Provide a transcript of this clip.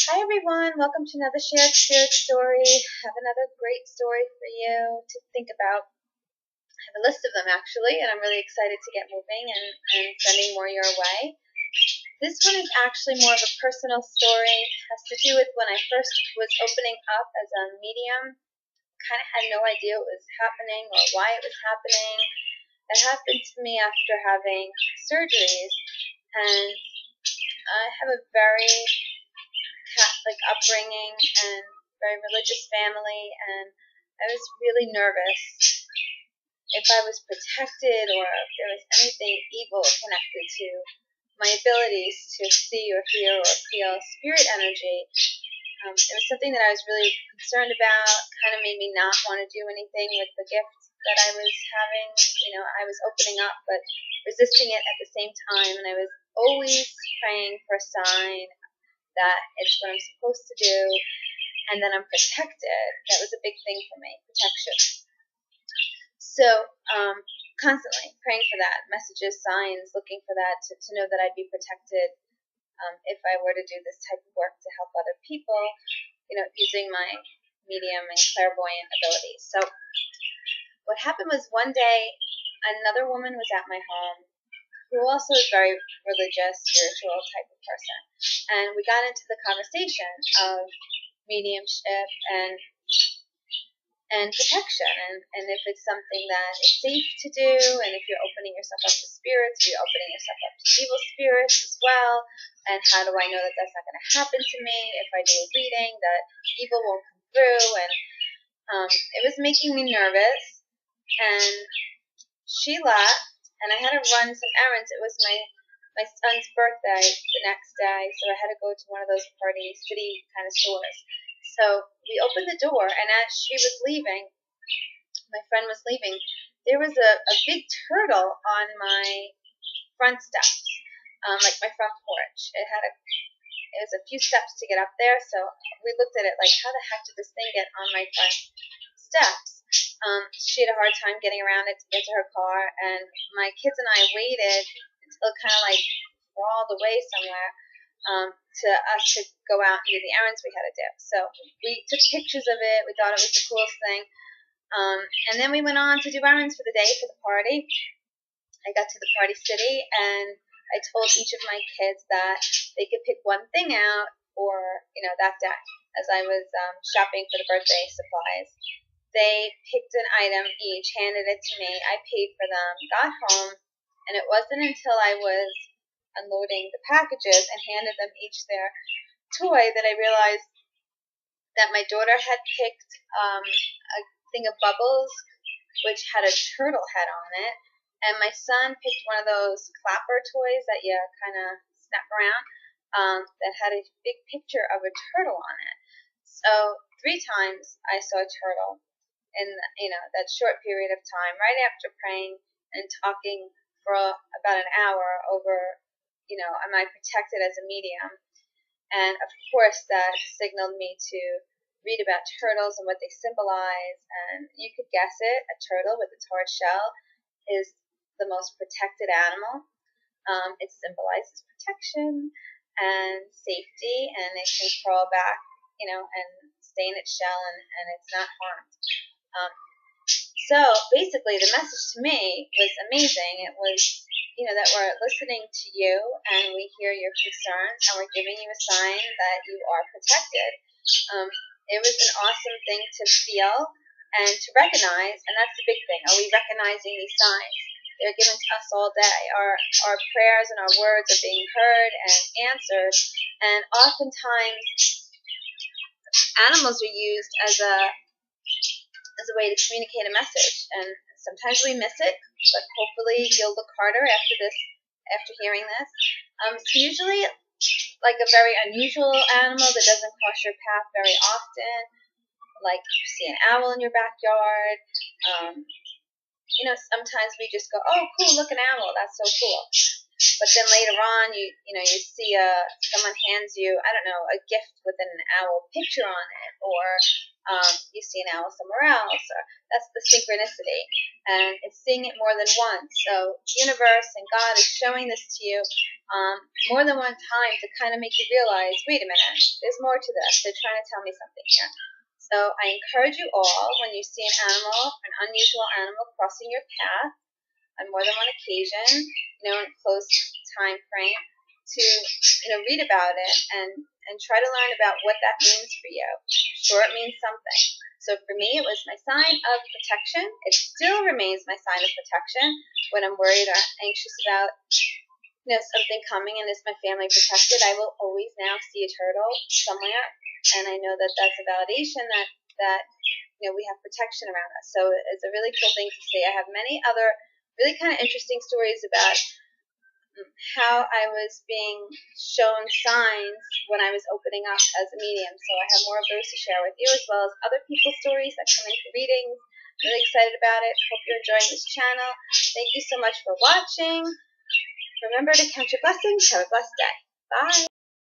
Hi everyone, welcome to another Shared Spirit Story. I have another great story for you to think about. I have a list of them actually, and I'm really excited to get moving and sending more your way. This one is actually more of a personal story. It has to do with when I first was opening up as a medium. Kind of had no idea what was happening or why it was happening. It happened to me after having surgeries, and I have a very Catholic upbringing and very religious family, and I was really nervous if I was protected or if there was anything evil connected to my abilities to see or hear or feel spirit energy. It was something that I was really concerned about, kind of made me not want to do anything with the gift that I was having. I was opening up but resisting it at the same time, and I was always praying for a sign that it's what I'm supposed to do, and then I'm protected. That was a big thing for me, protection. So, constantly praying for that, messages, signs, looking for that, to know that I'd be protected if I were to do this type of work to help other people, using my medium and clairvoyant abilities. So, what happened was one day, another woman was at my home who also is very religious, spiritual type of person. And we got into the conversation of mediumship and protection, and if it's something that is safe to do, and if you're opening yourself up to spirits, if you're opening yourself up to evil spirits as well, and how do I know that that's not going to happen to me if I do a reading, that evil won't come through, and it was making me nervous, and she left, and I had to run some errands. It was my son's birthday the next day, so I had to go to one of those party city kind of stores. So we opened the door, and as she was leaving, my friend was leaving, there was a big turtle on my front steps, like my front porch. It was a few steps to get up there, so we looked at it like, how the heck did this thing get on my front steps? She had a hard time getting around it to get to her car, and my kids and I waited until it kind of like crawled away somewhere to us to go out and do the errands we had to do. So we took pictures of it. We thought it was the coolest thing. And then we went on to do errands for the day for the party. I got to the party city, and I told each of my kids that they could pick one thing out for, that day as I was shopping for the birthday supplies. They picked an item each, handed it to me. I paid for them, got home, and it wasn't until I was unloading the packages and handed them each their toy that I realized that my daughter had picked a thing of bubbles which had a turtle head on it, and my son picked one of those clapper toys that you kind of snap around that had a big picture of a turtle on it. So 3 times I saw a turtle in that short period of time, right after praying and talking for about an hour over, am I protected as a medium? And of course that signaled me to read about turtles and what they symbolize, and you could guess it, a turtle with its hard shell is the most protected animal. It symbolizes protection and safety, and it can crawl back, and stay in its shell, and it's not harmed. So basically the message to me was amazing. It was, that we're listening to you, and we hear your concerns, and we're giving you a sign that you are protected. It was an awesome thing to feel and to recognize, and that's the big thing. Are we recognizing these signs? They're given to us all day. Our prayers and our words are being heard and answered, and oftentimes animals are used as a way to communicate a message, and sometimes we miss it, but hopefully you'll look harder after hearing this. It's usually like a very unusual animal that doesn't cross your path very often, like you see an owl in your backyard. Sometimes we just go, oh cool, look, an owl, that's so cool. But then later on, you see someone hands you, I don't know, a gift with an owl picture on it, or you see an owl somewhere else, or that's the synchronicity, and it's seeing it more than once. So the universe and God is showing this to you more than one time to kind of make you realize, wait a minute, there's more to this. They're trying to tell me something here. So I encourage you all, when you see an animal, an unusual animal crossing your path on more than one occasion, in close time frame, to read about it and try to learn about what that means for you. Sure, it means something. So for me, it was my sign of protection. It still remains my sign of protection when I'm worried or anxious about something coming, and is my family protected? I will always now see a turtle somewhere, and I know that that's a validation that we have protection around us. So it's a really cool thing to see. I have many other really kind of interesting stories about how I was being shown signs when I was opening up as a medium. So I have more of those to share with you, as well as other people's stories that come in for readings. Really excited about it. Hope you're enjoying this channel. Thank you so much for watching. Remember to count your blessings. Have a blessed day. Bye.